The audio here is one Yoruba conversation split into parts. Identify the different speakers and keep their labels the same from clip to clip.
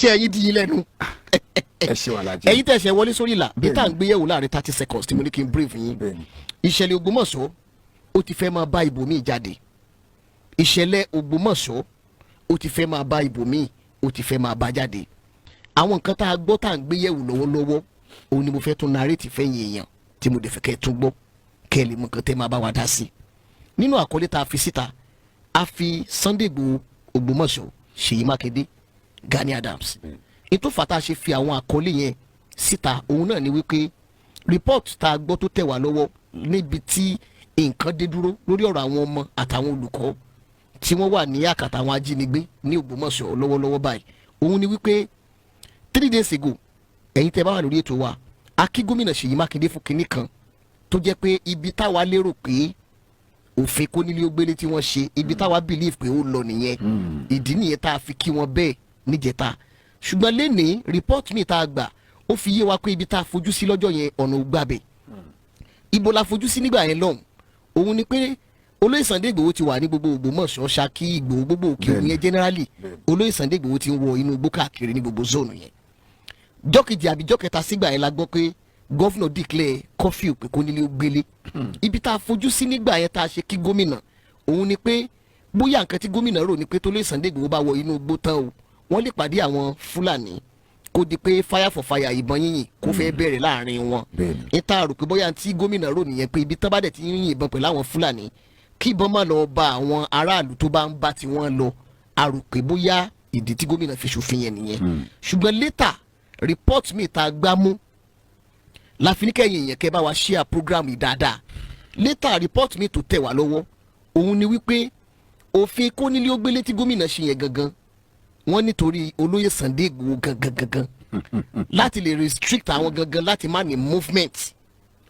Speaker 1: iṣẹ́ yín di yín lẹ́nu.
Speaker 2: ẹ ṣe wà lájẹ.
Speaker 1: ẹ̀yin tẹ̀sẹ̀ wọlé sórí ìlà bí tá à ń gbé yẹ̀wò láàrin 30 seconds tí mo ní kí n brief yín. ìṣẹ̀lẹ̀ Ògbómọ̀ṣọ́ ó ti fẹ́ máa bá ibòmíì jáde. ìṣẹ̀lẹ̀ Ògbómọ̀ṣọ́ ó ti fẹ́ máa bá ibòmíì ó ti fẹ́ máa bá jáde. àwọn nǹkan tá a gbọ́ tá à ń gbé yẹ̀wò lọ́wọ́lọ́wọ́ òun ni mo fẹ́ tún narrate fẹ́yìn èèyàn tí mo dẹ̀ fẹ́ kẹ́ tún gbọ́ kẹ́ ẹ lè mọ nǹkan tẹ́ máa bá wa dá sí. nínú àkọlé tá a fi síta a fi Sunday Igboho Ògbómọ̀ṣọ́ Ṣèyí Mákindé Gani Adams ètò fàtà ṣe fi àwọn àkọlé yẹn síta òun náà ni wípé report tá a gbọ́ tó tẹ̀ wá lọ́wọ́ níbi tí nǹkan dé dúró lórí ọ̀rọ̀ àwọn ọmọ àtàwọn olùkọ́ tí wọ́n wà ní àkàtà àwọn ajínigbé ní Ògbómọ̀ṣọ́ lọ́wọ́lọ́wọ́ báyìí òun ni wípé 3 days ago ẹ̀yin tẹ́ bá wà lórí ètò wa a kí gómìnà Ṣèyí Mákindé fún kinní kan tó jẹ́ pé ibi táwa lérò pé òfin kónílé-ó-gbélé tí wọ́n ṣe ibi táwa believe pé ó lọ nìyẹn ìdí nìyẹn tá a fi kí wọn bẹ́ẹ̀ níjẹta ṣùgbọ́n lẹ́nìí report mi tá a gbà ó fi yé wa pé ibi tá a fojú sí lọ́jọ́ yẹn ọ̀nà ògbàbẹ̀ ibo la fojú sí nígbà yẹn lọ́hùn òun ni pé olóyè Sunday Igboho ti wà ní gbogbo Ògbómọ̀ṣọ́ Ṣakí Ìgbòho gbogbo òkè òun yẹn generally olóyè Sunday Igboho ti ń wọ inú igbó káàkiri ní gbogbo zone yẹn jọ́kejì àbí jọ́kẹta sígbà yẹn la gbọ́ pé gọ́fìnà declare curfew pé kónílé-ó-gbélé ibi tá a fojú sí nígbà yẹn tá a ṣe kí gómìnà òun ni pé bóyá nǹkan tí gómìnà rò ni pé tó lè Sunday Igboho bá wọ inú igbó tán o wọ́n lè pàdé àwọn Fúlàní kó di pé fire for fire ìbọn yínyìn kó fẹ́ bẹ̀rẹ̀ láàrin wọn níta rò pé bóyá tí gómìnà rò nìyẹn pé ibi tán bá dẹ̀ ti yínyìn ìbọn pẹ̀lú àwọn Fúlàní kí ìbọn má lọ bá àwọn aráàlú tó bá ń bá tiwọn lọ a rò pé bóyá ìdí tí gómìnà fi ṣòfin yẹn nìyẹn ṣùgbọ́n later report mi ta gbámú láfiníkẹ́yìn èèyàn kẹ́ bá wa share program yìí dáadáa later report mi tó tẹ̀ wá lọ́wọ́ òun ni wípé òfin kónílé-ó-gbélé tí gómìnà ṣe yẹn gangan wọ́n nítorí olóyè Sunday Igboho gangan láti lè restrict àwọn gangan láti má ní movement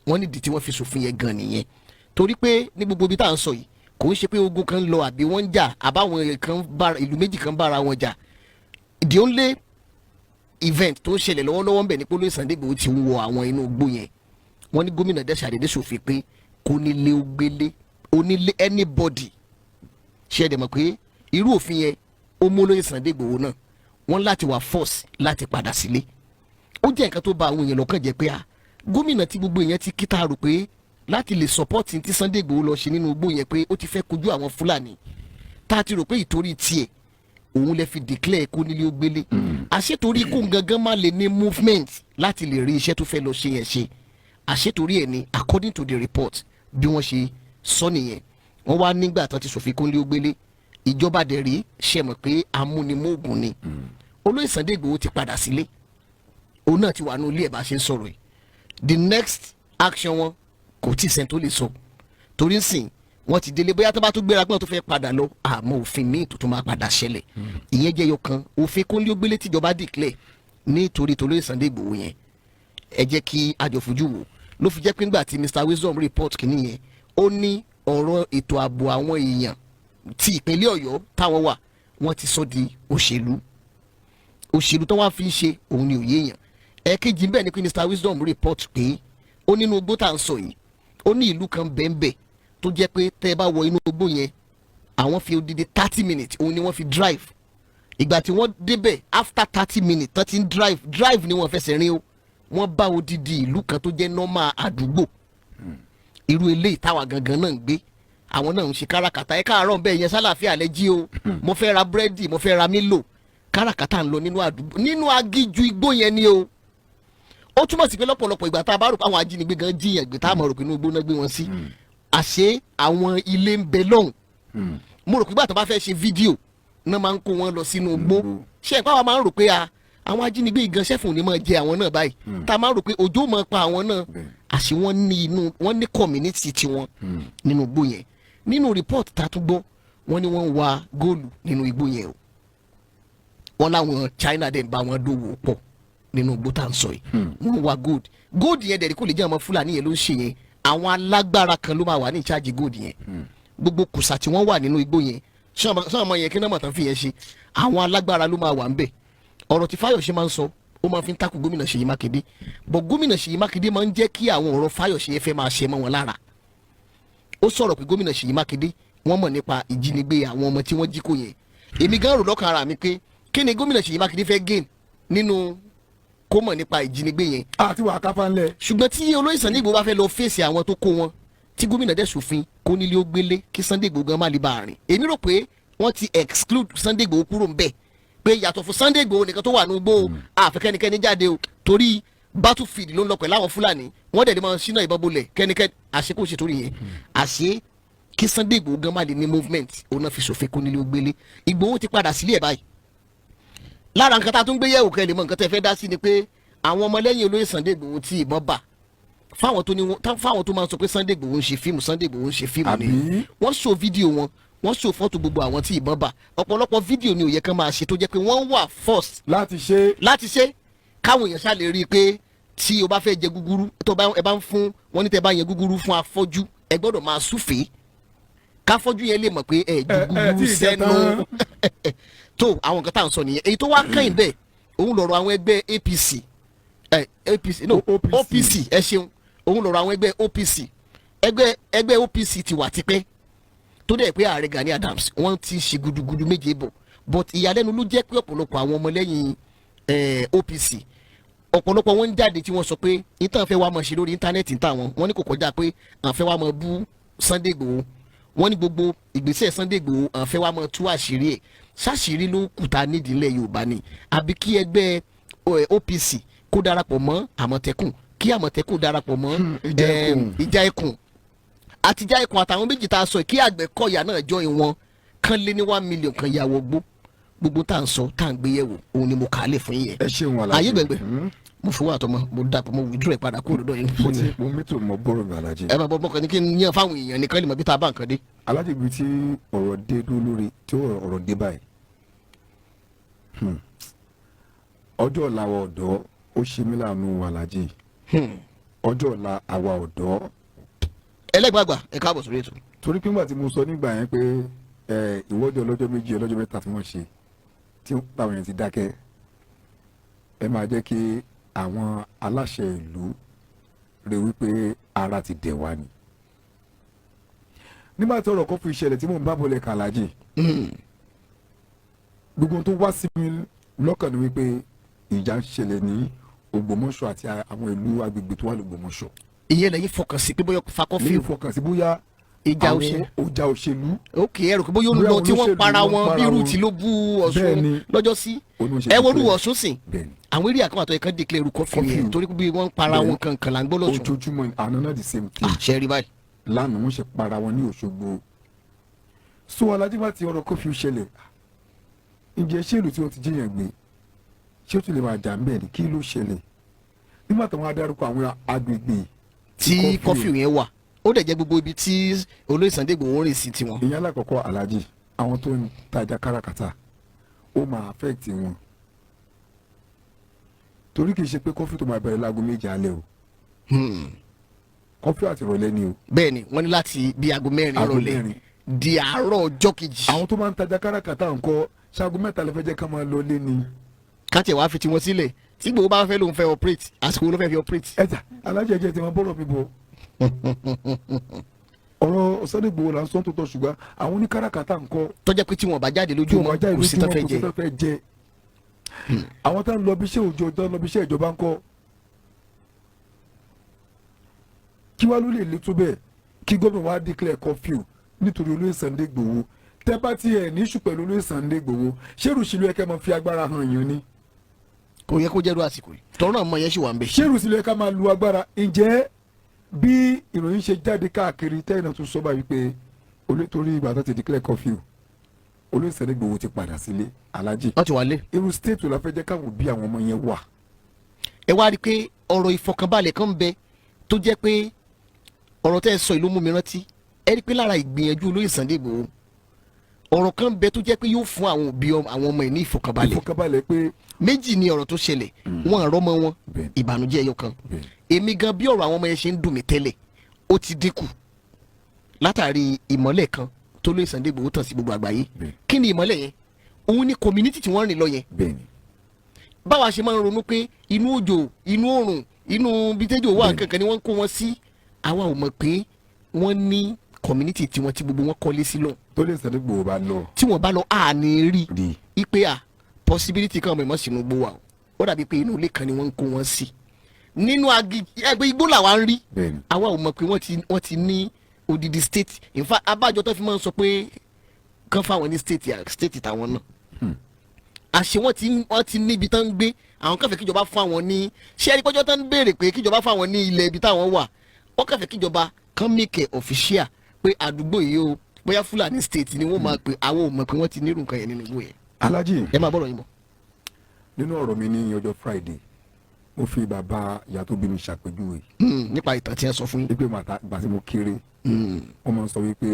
Speaker 1: wọ́n nídìí tí wọ́n fi ṣòfin yẹn gan nìyẹn torí pé ní gbogbo ibi tá à ń sọ yìí kò ń ṣe pé ogun kan lọ àbí wọ́n ń jà àbáwọn kan bára ìlú méjì kan bára wọn jà the only event tó ń ṣẹlẹ̀ lọ́wọ́lọ́wọ́ ń bẹ̀ ní pé olóyè Sunday Igboho ti wọ àwọn inú igbó yẹn wọ́n ní gómìnà dẹ́sàdédé ṣòfin pé kónílé-ó-gbélé onílé anybody ṣe é dẹ̀ mọ̀ pé irú òfin yẹn ó mú olóyè Sunday Igboho náà wọ́n láti wà force láti padà sílé ó jẹ́ nǹkan tó bà àwọn èèyàn lọ́kàn jẹ́ pé gómìnà tí gbogbo èèyàn ti kíta rò pé láti lè support tí Sunday Igboho lọ ṣe nínú igbó yẹn pé ó ti fẹ́ kojú àwọn Fúlàní tá a ti rò pé ìtorí tiẹ̀ òun lè fi declare kónílé-ó-gbélé àṣetorí kó gangan má lè ní movement láti lè rí iṣẹ́ tó fẹ́ lọ ṣe yẹn ṣe àṣetorí ẹ̀ ni according to the report bí wọ́n ṣe sọ nìyẹn wọ́n wá nígbà tó ti ṣòfin kónílé-ó-gbélé ìjọba dẹ̀ rí ṣe mọ̀ pé amúnimóògùn ni olóyè Sunday Igboho ti padà sílé òun náà ti wà ní ilé ẹ̀ bá ṣe ń sọ̀rọ̀ yìí the next action wọn kò tí ì sẹ́ni tó lè sọ torí ń sìn wọ́n ti délé bóyá tó bá tó gbéra pé wọ́n tó fẹ́ padà lọ àmọ́ òfin míì tó tún máa padà ṣẹlẹ̀ ìyẹn jẹ́ yọ kan òfin kónílé-ó-gbélé tíjọba declare nítorí tolóyè Sunday Igboho yẹn ẹ jẹ́ kí àjọ fojú wò ló fi jẹ́ pé nígbà tí Mr Wisdom report kìíní yẹn ó ní ọ̀rọ̀ ètò ààbò àwọn èèyàn ti ìpínlẹ̀ Ọ̀yọ́ táwọn wà wọ́n ti sọ di òṣèlú tó wá fi ń ṣe òun ni òye èèyàn ẹ̀ẹ́kejì bẹ́ẹ̀ ni pé Mr Wisdom report pé ó nínú igbó tá à ń sọ yìí ó ní ìlú kan bẹ́ẹ̀ tó jẹ́ pé tẹ́ ẹ bá wọ inú igbó yẹn àwọn fi odidi 30 minutes òun ni wọ́n fi drive ìgbà tí wọ́n débẹ̀ after 30 minutes tó ti ń drive ni wọ́n fẹsẹ̀ rìn o wọ́n bá odidi ìlú kan tó jẹ́ normal àdúgbò irú eléyìí táwa gangan náà ń gbé àwọn náà ń ṣe káràkátà ẹ káàárọ̀ bẹ́ẹ̀ yẹn sálàáfíà lẹ́jí o mo fẹ́ ra búrẹ́dì mo fẹ́ ra mílò káràkátà ń lọ nínú àdúgbò nínú agíjú igbó yẹn ni o ó túmọ̀ sí pé lọ́pọ̀lọpọ̀ ìgbà tá a bá rò pé àwọn ajínigbé gan jíyàn gbé tá a mọ̀ rò pé inú igbó náà gbé wọn sí àṣé àwọn ilé ń bẹ lọ́hùn mo rò pé ìgbà tó bá fẹ́ ṣe fídíò náà máa ń kó wọn lọ sínú igbó ṣé ìpá wa máa ń rò pé àwọn ajínigbé ìgan sẹ́fùn ni máa jẹ àwọn náà báyìí tá a máa ń rò pé òjò máa pa àwọn náà àṣé wọ́n ní community tiwọn nínú igbó yẹn nínú report tá a tún gbọ́ wọ́n ní wọ́n ń wa góòlù nínú igbó yẹn o wọ́n láwọn China dẹ̀ ń bá wọn dòwò pọ̀ nínú igbó tá à ń sọ yìí wọ́n ń wa gold yẹn dẹ̀ kó lè jẹ́ ọmọ Fúlàní yẹn ló ń ṣe yẹn àwọn alágbára kan ló máa wà ní ìcháàjì gold yẹn gbogbo kùsà tí wọ́n wà nínú igbó yẹn sọ ọmọ yẹn kí náà mọ̀ tán fi yẹn ṣe àwọn alágbára ló máa wà ń bẹ̀ ọ̀rọ̀ tí Fáyọ̀ṣe máa ń sọ ó máa fi ń takò gómìnà Ṣèyí Mákindé bọ̀ gómìnà Ṣèyí Mákindé máa ń jẹ́ kí àwọn ọ̀rọ̀ Fáyọ̀ṣe yẹn fẹ́ máa ṣe mọ́ wọn lára ó sọ̀rọ̀ pé gómìnà Ṣèyí Mákindé wọ́n mọ̀ nípa ìjínigbé àwọn ọmọ tí wọ́n jí kó yẹn èmi gan rò lọ́kàn ara mi pé kí ni gómìnà Ṣèyí Mákindé fẹ́ gain nínú kó mọ̀ nípa ìjínigbé yẹn.
Speaker 2: àti wà á kápá ńlẹ̀.
Speaker 1: ṣùgbọ́n tí olóyè Sunday Igboho bá fẹ́ lọ fèsì àwọn tó kó wọn tí gómìnà dẹ̀ ṣòfin kó nílé ó gbélé kí Sunday Igboho gan má lè bá a rìn. èmi rò pé wọ́n ti exclude Sunday Igboho kúrò ńbẹ̀ pé yàtọ̀ fún Sunday Igboho nìkan tó wà ní igbó àfẹ́kẹ́nikẹ́ni jáde o torí battlefield ló ń lọ pẹ̀lú àwọn Fúlàní wọ́n dẹ̀ lè máa ṣínà ìbọn bolẹ̀ kẹ́nikẹ́ni àṣekúṣe torí yẹn àṣe kí Sunday Igboho gan má lè ní movement òun náà fi ṣòfin kó nílé ó gbélé Igboho ti padà sílé ẹ̀ báyìí. lára nǹkan tá a tún gbé yẹ̀wò kẹ́lẹ́ mọ̀ nǹkan tẹ́ fẹ́ dá sí ni pé àwọn ọmọlẹ́yìn olóyè Sunday Igboho tí ìbọn bà fáwọn tó máa ń sọ pé Sunday Igboho ń ṣe fíìmù Sunday Igboho ń ṣe fíìmù ni wọ́n ṣò fídíò wọn wọ́n ṣò fọ́tò gbogbo àwọn tí ìbọn bà ọ̀pọ̀lọpọ̀ fídíò ni ó yẹ kán máa ṣe tó jẹ́ pé wọ́n wà forced
Speaker 2: láti ṣe
Speaker 1: káwọn èèyàn ṣáà lè rí i pé tí o bá fẹ́ jẹ gúgúrú tó ẹ bá ń fún wọn ní tẹ bá yẹ gúgúrú fún afọ́jú ẹ gbọ́dọ̀ máa súfèé káfọ́jú yẹn lè mọ̀ pé ẹ ju gúgúrú sẹ́nu tó àwọn nǹkan tá à ń sọ nìyẹn èyí tó wá kàn bẹ́ẹ̀ òun lọ̀rọ̀ àwọn ẹgbẹ́ OPC ẹ ṣeun òun lọ̀rọ̀ àwọn ẹgbẹ́ OPC ẹgbẹ́ OPC ti wà tipẹ́ tó dẹ̀ pé ààrẹ Gani Adams wọ́n ti ṣe gudugudu méje bọ̀ but ìyàlẹ́nu ló jẹ́ pé ọ̀pọ̀lọpọ̀ àwọn ọmọlẹ́yìn OPC ọ̀pọ̀lọpọ̀ wọn ń jáde tí wọ́n sọ pé ìtàn fẹ́ wá mọ̀ ṣe lórí íńtánẹ́ẹ̀tì ń tà wọ́n ní kò kọjá pé à ń fẹ́ wá mọ̀ bú Sunday Igboho wọ́n ní gbogbo ìgbésẹ̀ Sunday Igboho à ń fẹ́ wá mọ̀ tú àṣírí ẹ̀ ṣàṣírí ló kùtà nídìí ilẹ̀ Yorùbá ni àbí kí ẹgbẹ́ OPC kó darapọ̀ mọ́ Àmọ̀tẹ́kùn kí Àmọ̀tẹ́kùn darapọ̀ mọ́ ìjà ẹkùn àtijọ́ ẹkùn àtàwọn méjì tá a sọ kí Àgbẹ̀kọ̀yà náà jọ ìwọ̀n kan lé ní 1 million kan yàwọ̀ gbogbo tá à ń sọ tá à ń gbé yẹ̀wò òun ni mo kà á lè fún yín yẹn.
Speaker 2: ẹ ṣeun Alhaji
Speaker 1: ayé gbẹgbẹ mo fowó àtọmọ mo dàpọ̀ mo withdraw ẹ̀ padà kúrò lọ́dọ̀ yẹn.
Speaker 2: mo mẹ́tò mọ bọ́rọ̀ mi Alhaji.
Speaker 1: ẹ bá bọ́ bọ́kàn ní kí n yàn fáwọn èèyàn nìkan lè mọ bí tá a bá nǹkan dé.
Speaker 2: Alhaji ibi tí ọ̀rọ̀ dé dúró lórí tí ọ̀rọ̀ dé báyìí ọjọ́ ọ̀la àwa ọ̀dọ́ ó ṣe mí láàánú Alhaji ọjọ́ ọ̀la àwa ọ̀dọ́.
Speaker 1: ẹlẹ́gbàgbà ẹ káàbọ̀ sórí ètò.
Speaker 2: torí pé nígbà tí mo sọ nígbà yẹn pé ìwọ́de ọlọ́jọ́ méjì ọlọ́jọ́ mẹ́ta tí wọ́n ṣe tí táwọn yẹn ti dákẹ́ ẹ máa jẹ́ kí àwọn aláṣẹ ìlú rẹ̀ wípé ara ti dẹ̀ wá ni. nígbà tí ọ̀rọ̀ kan fi ìṣẹ̀lẹ̀ tí mò ń bá bọ̀lẹ̀ kà Alhaji gbogbo tó wá sí mi lọ́kàn ni wípé ìjà ń ṣẹlẹ̀ ní Ògbómọ̀ṣọ́ àti àwọn ìlú agbègbè tó wà l'Ògbómọ̀ṣọ́.
Speaker 1: ìyẹn lẹ́yìn fọkàn sí pé bóyá fakọ́fì
Speaker 2: lẹ́yìn fọkàn sí bóyá
Speaker 1: ìjà
Speaker 2: òṣèlú.
Speaker 1: ok ẹ rò pé bóyá ó lọ tí wọ́n para wọn bí rúùtì ló bú Ọ̀ṣun lọ́jọ́ sí ẹ wo olúwo Ọ̀ṣun sìn àwọn eré àkàwàtọ̀ yẹn kan declare kọfí yẹn torí bí wọ́n para wọn kankan là ń gbọ́ lọ́sùn.
Speaker 2: ojoojúmọ́ àná náà the same thing.
Speaker 1: ṣe rí báyìí.
Speaker 2: lánàá wọ́n ṣe para wọn ní Òṣogbo. so Alhaji bá ti ọ̀rọ̀ kọfí ṣẹlẹ̀ ǹjẹ́ ṣé ìlú tí wọ́n ti jẹ́yàn gbé ṣé ó tún lè máa jà ń bẹ̀ ni kí ló ṣẹlẹ̀ nígbà táwọn adarúkọ àwọn agbègbè
Speaker 1: tí kọfí yẹn wà ó dẹ̀ jẹ́ gbogbo ibi tí olóyè Sunday Igboho rìn sí tiwọn.
Speaker 2: ìyẹn alákọ̀ọ́kọ́ Alhaji àwọn tó ń tajà káràkátà ó máa affect wọn torí kì í ṣe pé kọfí tó máa bẹ̀rẹ̀ láago méje alẹ́ o kọfí àti ìrọ̀lẹ́ ni o.
Speaker 1: bẹ́ẹ̀ni wọ́n ní láti bí aago mẹ́rin ìrọ̀lẹ́ di àárọ̀ ọjọ́ kejì.
Speaker 2: àwọn tó máa ń tajà káràkátà ńkọ́ ṣaago mẹ́ta lè fẹ́ jẹ́ ká máa lọ lé ni.
Speaker 1: káàtì wàá fi tiwọn sílẹ̀ tí Igboho bá fẹ́ lóun fẹ́ operate àsìkò ló fẹ́ fi operate.
Speaker 2: ẹ̀jà Alhaji ẹ̀jẹ̀ tí wọ́n bọ́rọ̀ mi bọ̀ ọ̀rọ̀ Sunday Igboho là ń sọ tó tọ́ ṣùgbọ́n àwọn oníkáràkátà ńkọ́.
Speaker 1: tó jẹ́ pé tí wọ́n bá jáde lójú wọn kò sí tó fẹ́ jẹ.
Speaker 2: àwọn tá ń lọ bí iṣẹ́ òjò tó ń lọ bí iṣẹ́ ìjọba ńkọ́. kí wàá ló lè le tó bẹ́ẹ̀ kí gómìnà wa declare curfew nítorí olóyè Sunday Igboho tẹ́pá tí ẹ̀ níṣù pẹ̀lú olóyè Sunday Igboho ṣérù sílùú ẹ̀kẹ́ máa fi agbára hàn yín ni.
Speaker 1: kò yẹ kó jẹ́rú àsìkò yìí tọ́rọ náà mọ yẹn ṣì wà ń bẹ̀.
Speaker 2: ṣérù sílùú ẹ̀ka máa lu agbára ǹjẹ́ bí ìròyìn ṣe jáde káàkiri tẹ́yìn tó sọ báyìí pé torí ìgbà tó ti declare curfew olóyè Sunday Igboho ti padà sílé Alhaji.
Speaker 1: wọ́n ti wà lé.
Speaker 2: irú state wo la fẹ́ jẹ́ káwọn bí àwọn ọmọ yẹn wà.
Speaker 1: ẹ wá rí i pé ọ̀rọ̀ ìfọkànbalẹ̀ kan bẹ tó jẹ́ pé ọ̀rọ̀ tẹ́ ẹ sọ ìlú mú mi rántí ẹ rí i pé lára ìgbìyànjú olóyè Sunday Igboho ọ̀rọ̀ kan bẹ tó jẹ́ pé yóò fún àwọn òbí àwọn ọmọ ẹ̀ ní
Speaker 2: ìfọkànbalẹ̀ pé
Speaker 1: méjì ni ọ̀rọ̀ tó ṣẹlẹ̀ wọn àrọ́mọ wọn ìbànújẹ́ ẹyọ kan èmi gan bí ọ̀rọ̀ àwọn ọmọ yẹn ṣe ń dùn mí tẹ́lẹ̀ ó ti dínkù látàrí ìmọ́lẹ̀ kan tó lóyè Sunday Igboho tàn sí gbogbo àgbáyé kí ni ìmọ́lẹ̀ yẹn òun ni community tí wọ́n rìn lọ yẹn báwa ṣe máa ń ronú pé inú òjò inú òrùn inú bítẹ́jọ́ wà kankan ni wọ́n kó wọn sí àwa ò mọ̀ pé wọ́n ní community tí wọ́n ti gbogbo wọn kọ́lé sí lọ.
Speaker 2: tó lè Sunday Igboho bá lọ.
Speaker 1: tí wọ́n bá lọ àní rí ipe possibility kan mọ̀ sínú gbó wa o ó dàbí pé inú ilé kan ni wọ́n ń kó wọn sí nínú ẹgbẹ́ igbó làwa ń rí àwa ò mọ̀ pé wọ́n ti ní odidi state in fact abájọ tó fi máa ń sọ pé kán fáwọn ní state tàwọn náà àṣé wọ́n ti níbi tán ń gbé àwọn kan fẹ́ kíjọba fún àwọn ní ṣé ẹni pẹ́jọ́ tán ń béèrè pé kíjọba fún àwọn ní ilẹ̀ ibi táwọn wà wọ́n kàn fẹ́ kíjọba kan make it official pé àdúgbò yìí o bóyá Fúlàní state ni wọ́n máa pè àwọn ò mọ̀ pé wọ́n ti nírú nǹkan yẹn nínú igbó yẹn.
Speaker 2: Alhaji
Speaker 1: ẹ máa bọ̀rọ̀ yín bọ̀.
Speaker 2: nínú ọ̀rọ̀ mi ní ọjọ́ Friday mo fi bàbá ìyá tó bí mi ṣàpèjúwe.
Speaker 1: nípa ìtàn tí ẹ sọ fún yín.
Speaker 2: wípé ìgbà tí mo kéré wọ́n máa ń sọ wípé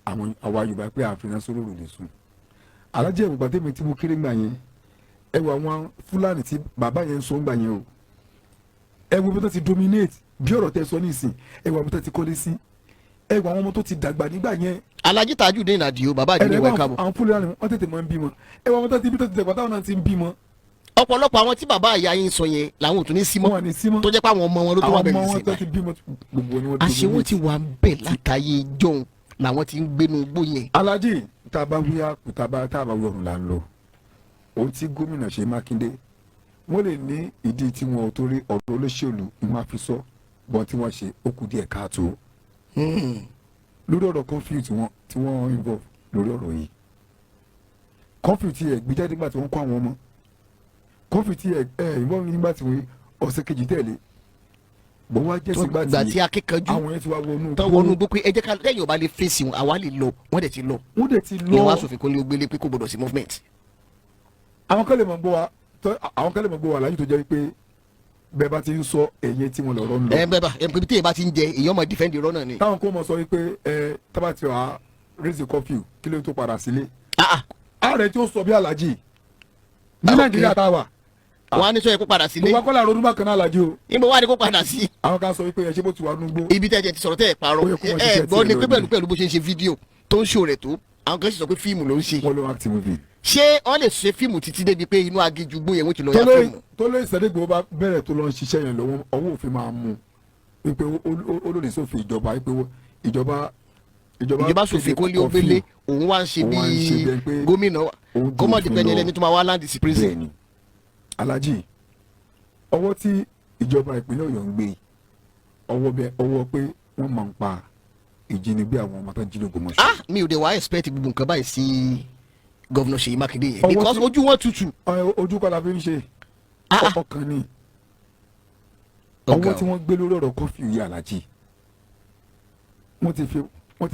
Speaker 2: àwa Yorùbá pé àfihàn sóró lè sùn. Alhaji ẹ̀wọ̀n gbàdé mi tí mo kéré gbà yẹn ẹ wo àwọn Fúlàní tí bàbá yẹn ń sọ ń gbà yẹn o ẹ wo bí wọ́n ti dominate bí ọ̀rọ̀ tẹ sọ nísìn ẹ wo bí wọ́n ti kọ́lé sí ẹ wo àwọn ọmọ tó ti dàgbà nígbà yẹn. Alhaji
Speaker 1: Tajudeen Adio bàbá àdìní wẹ̀ káàbọ̀.
Speaker 2: àwọn Fúlàní wọ́n tètè máa ń bímọ ẹ wo àwọn tó ti bí tó ti dàgbà táwọn náà ti ń bímọ.
Speaker 1: ọ̀pọ̀lọpọ̀ àwọn tí bàbá ìyá yín sọ yẹn làwọn ò tún ní símọ́ tó jẹ́ pé àwọn ọmọ wọn ló tó wà bẹ̀rẹ̀ sí báyìí. àṣé wọ́n ti wà ń bẹ̀ látàyè jọ̀hún làwọn ti ń gbénu igbó yẹn.
Speaker 2: Alhaji tá a bá wí àpò tá a bá wí ọ̀run là ń lọ ohun tí gómìnà Ṣèyí Mákindé wọ́n lè ní ìdí tí wọn ò torí ọ̀rọ̀ olóṣèlú ni wọ́n á fi sọ bọ́n tí wọ́n ṣe ó kù díẹ̀ káàtó lórí ọ̀rọ̀ curfew tí wọ́n involve lórí ọ̀rọ̀ yìí curfew tí ẹ̀ gbé jáde nígbà tí wọ́n kó àwọn ọmọ curfew tí ẹ̀ involve nígbà tí wọ́n ọ̀sẹ̀ kejì tẹ̀lé bọ́n wá jẹ́ sígbà tí
Speaker 1: akíkanjú
Speaker 2: àwọn yẹn ti wá
Speaker 1: wọnú gbó pé ẹ jẹ́ ká lẹ́yìn ọba lè fèsì wọn àwa lè lọ wọ́n dẹ̀ ti lọ ìyẹn wá sòfin kó lé gbélé pé kò gbọdọ̀ sí movement.
Speaker 2: àwọn kan lè mọ̀ gbọ́ wa láyé tó jẹ́ pé bẹ́ẹ̀ bá ti ń sọ ẹ̀yẹ tí wọ́n lọ́rọ́ ń lọ.
Speaker 1: bẹ́ẹ̀ bá ẹ̀pẹ́ tí èyí bá ti ń jẹ èyàn máa defend irọ́ náà ni.
Speaker 2: táwọn kò mọ̀ sọ wípé tábà tí wàá raise the curfew kí ló tó padà sílé. ààrẹ tí ó sọ bí Alhaji ní Nàìjíríà tá a wà.
Speaker 1: wọ́n á ní sọ yẹ kó padà sílé.
Speaker 2: gbogbo akọ́lá ronú bákan náà Alhaji o.
Speaker 1: níbo wá ní kó padà sí.
Speaker 2: àwọn kan sọ wípé ẹ ṣe bó ti wà nùgbó.
Speaker 1: ibi tẹ́ ẹ ti sọ̀rọ̀ tẹ́ ẹ parọ́ ẹ gbọ́ ni pé pẹ̀lú bó ṣe ń ṣe fídíò tó ń ṣó rẹ̀ tó àwọn kan sì sọ pé fíìmù ló ń ṣe.
Speaker 2: wọ́n ló act movie.
Speaker 1: ṣé wọ́n lè ṣe fíìmù títí débi pé inú agiju gbó yẹn wọ́n ti lọ ya fíìmù.
Speaker 2: tó lè Ìsẹ̀dẹ̀gbò bá bẹ̀rẹ̀ tó lọ ń ṣiṣẹ́ yẹn lọ́wọ́ ọwọ́ òfin máa mú wípé ó lòdì sófin ìjọba wípé
Speaker 1: ìjọba sòfin kó lé obele òun wá ń ṣe bíi gómìnà kọ́mọ̀dé pẹ́ni ẹlẹ́ni tó máa wá láǹdì sí prison.
Speaker 2: Alhaji ọwọ́ tí ìjọba ìpínlẹ̀ Ọ̀yọ́ ń gbé ọwọ́ pé wọ́n máa ń pa ìjínigbé àwọn ọmọ tó jí l'Ògbómọ̀ṣọ́.
Speaker 1: mi ò dé wá expect gbogbo nǹkan báyìí sí gọ́vnà Ṣèyí Mákindé yẹn because ojú wọn tutù.
Speaker 2: ojú kọ́ la fi ń ṣe ọkàn ni ọwọ́ tí wọ́n gbé lórí ọ̀rọ̀ curfew yìí Alhaji wọ́n ti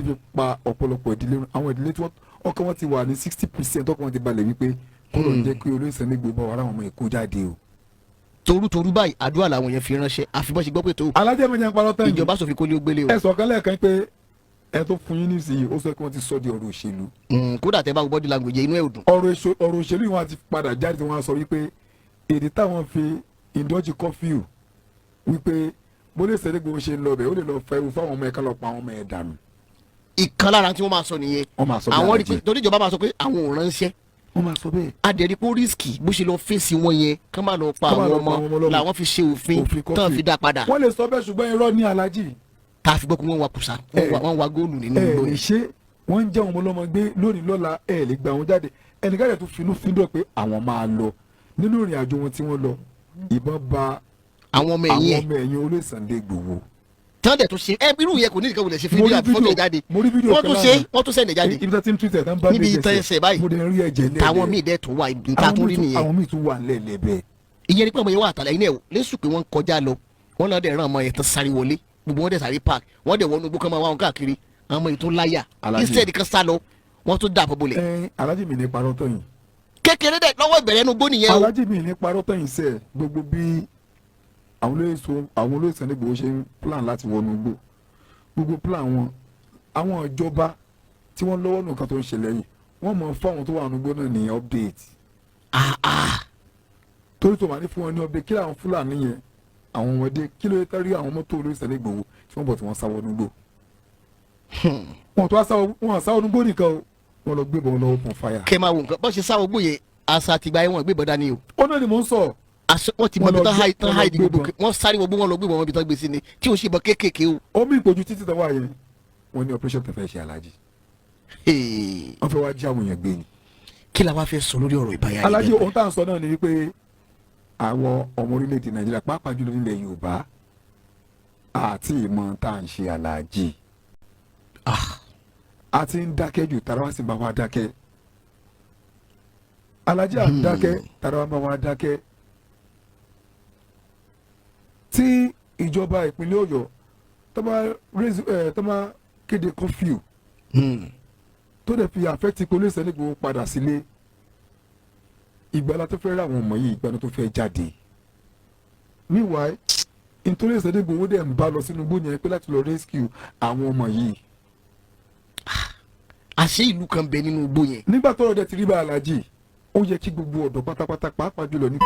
Speaker 2: fi pa ọ̀pọ̀lọpọ̀ ìdílé àwọn ìdílé tí ọkàn wọn ti wà ní 60% ọkàn wọn ti balẹ̀ wípé kó ló ń jẹ́ pé olóyè Sunday bá wàrà àwọn ọmọ èkó jáde o.
Speaker 1: toru báyìí àdúrà làwọn yẹn fi ránṣẹ́ àfibọ́ ṣe gbọ́ pé tó.
Speaker 2: Alhaji mi jẹ́ ń parọ́ tán yìí
Speaker 1: ìjọba sòfin kó lé ó gbélé o.
Speaker 2: ẹ sọ kan lẹ́ẹ̀kan pé ẹ tó fún yín nísìnyí ó sọ pé wọ́n ti sọ di ọ̀rọ̀ òṣèlú.
Speaker 1: kódà tẹ bá wo body language inú ẹ̀ ò dùn.
Speaker 2: ọ̀rọ̀ òṣèlú yìí wọ́n ti padà jáde tí wọ́n sọ wípé èdè táwọn fi indulge curfew wípé bó lè Sunday Igboho ṣe ń lọ bẹ̀ ó lè lọ fẹ́ fáwọn ọmọ ẹ̀ka lọ pa àwọn ọmọ ẹ̀ dànù.
Speaker 1: ìkan lára tí wọ́n máa sọ nìyẹn àwọn rí pé torí ìjọba máa sọ pé àwọn ò ránṣẹ́
Speaker 2: wọ́n máa sọ bẹ́ẹ̀.
Speaker 1: adẹ̀rí pé rísìkì bó ṣe lọ fèsì wọn yẹn kán máa lọ pa àwọn ọmọ làwọn fi ṣe òfin tán fi dá padà.
Speaker 2: wọ́n lè sọ bẹ́ẹ̀ ṣùgbọ́n irọ́ ní Alhaji.
Speaker 1: tá a fi gbọ́ pé wọ́n wa kùsà wọ́n wa góòlù nínú
Speaker 2: lónìí. ẹ ṣe wọ́n ń jẹ́ ọmọ ọlọ́mọ gbé lónìí lọ́la ẹ lè gba wọn jáde ẹnìkan yẹn tó finú fíndọ̀ pé àwọn máa lọ nínú ìrìn àjò wọn tí wọ́n lọ ìbọn ba
Speaker 1: àwọn ọmọ
Speaker 2: ẹ̀yìn olóyè Sunday Igboho.
Speaker 1: tán dẹ̀ tó ṣe irú yẹn kò ní ìkàwé lè ṣe fídíò àti fọ́tò jáde wọ́n tún sẹ́ndẹ̀ jáde
Speaker 2: ibi tí ń tún tẹ̀ tán bá
Speaker 1: níbi ìtàn ẹsẹ̀ báyìí
Speaker 2: mo dẹ̀ rí ẹ̀jẹ̀ lẹ́lẹ̀
Speaker 1: táwọn míì dẹ̀ tó wà níta tó rí nìyẹn
Speaker 2: àwọn míì tún wà lẹ́lẹ̀ bẹ́ẹ̀.
Speaker 1: ìyẹn ni pé ọmọ yẹn wà àtàlẹ́ iná ẹ̀ lẹ́sùn pé wọ́n kọjá lọ wọ́n náà dẹ̀ rán ọmọ yẹn tán sáré wọlé gbogbo wọn dẹ̀ sáré park wọ́n dẹ̀ wọnú gbókàn máa wá wọn káàkiri àwọn ọmọ yìí tó láyà instead kan sá lọ wọ́n tó dà bọ́bọ́lẹ̀.
Speaker 2: Alhaji mi ní parọ́ tọ́yìn.
Speaker 1: kékeré dẹ̀ lọ́wọ́ ìbẹ̀rẹ̀ ẹnu gbó nìyẹn o.
Speaker 2: Alhaji mi ní parọ́ tọ́yìn sẹ́ẹ̀ gbogbo bí àwọn olóyè Sunday Igboho ṣe ń plan láti wọnú gbó gbogbo plan wọn àwọn ìjọba tí wọ́n lọ́wọ́ nǹkan tó ń ṣẹlẹ̀ yìí wọ́n mọ̀ fún àwọn tó wà nùgbó náà ní update. torí tó máa ní fún wọn ní update kí làwọn Fúlàní yẹn àwọn ọmọdé kí ló yẹ ká rí àwọn mọ́tò olóyè Sunday Igboho tí wọ́n bọ̀ tí wọ́n sáwọ́ nùgbó. wọn tó wá sáwọ́ nùgbó nìkan o wọn lọ gbébọn lọ́wọ́ fún fire.
Speaker 1: kẹ́ máa wo nǹkan bọ́ ṣe sáwọ́ gbòye àṣà àtìgbà yẹn wọn gbébọn dání o.
Speaker 2: ó náà ni mò ń sọ.
Speaker 1: wọ́n ti mọ ibi tán háìdì gbogbo wọ́n sáré wọ́n lọ gbébọn wọn ibi tán gbé sí ni tí o ṣe bọ kéékèèké o.
Speaker 2: omi ìpòjú títí tán wà yẹn wọ́n ní operation tẹ̀fẹ́ ṣe Alhaji. wọ́n fẹ́ wá jí àwọn èèyàn gbé ni.
Speaker 1: kí la wá fẹ́ sọ lórí ọ̀rọ̀ ìbáyà yìí.
Speaker 2: Alhaji ohun tá à ń sọ náà ni wípé àwọn ọmọ orílẹ̀-èdè Nàìjíríà pàápàá jùlọ nílẹ̀ Yorùbá àti ìmọ̀ tá à ń ṣe aláàjì a ti ń dákẹ́ jù tara wá sí bá wa dákẹ́ aláàjì à ń dákẹ́ tara wá bá wa dákẹ́ tí ìjọba ìpínlẹ̀ Ọ̀yọ́ tó bá kéde curfew tó dẹ̀ fi àfẹ́tì police ẹni gbogbo padà sílé ìgbàlá tó fẹ́ rà àwọn ọmọ yìí ìgbàlá tó fẹ́ jáde meanwhile nítorí ìṣẹ́dé gbowó dẹ̀ ń bá lọ sínú igbó yẹn pé láti lọ rescue àwọn ọmọ yìí.
Speaker 1: àṣé ìlú kan bẹ nínú igbó yẹn.
Speaker 2: nígbà tó ọ̀dẹ ti rí bá aláàjì ó yẹ kí gbogbo ọ̀dọ́ pátápátá pàápàá jùlọ ní.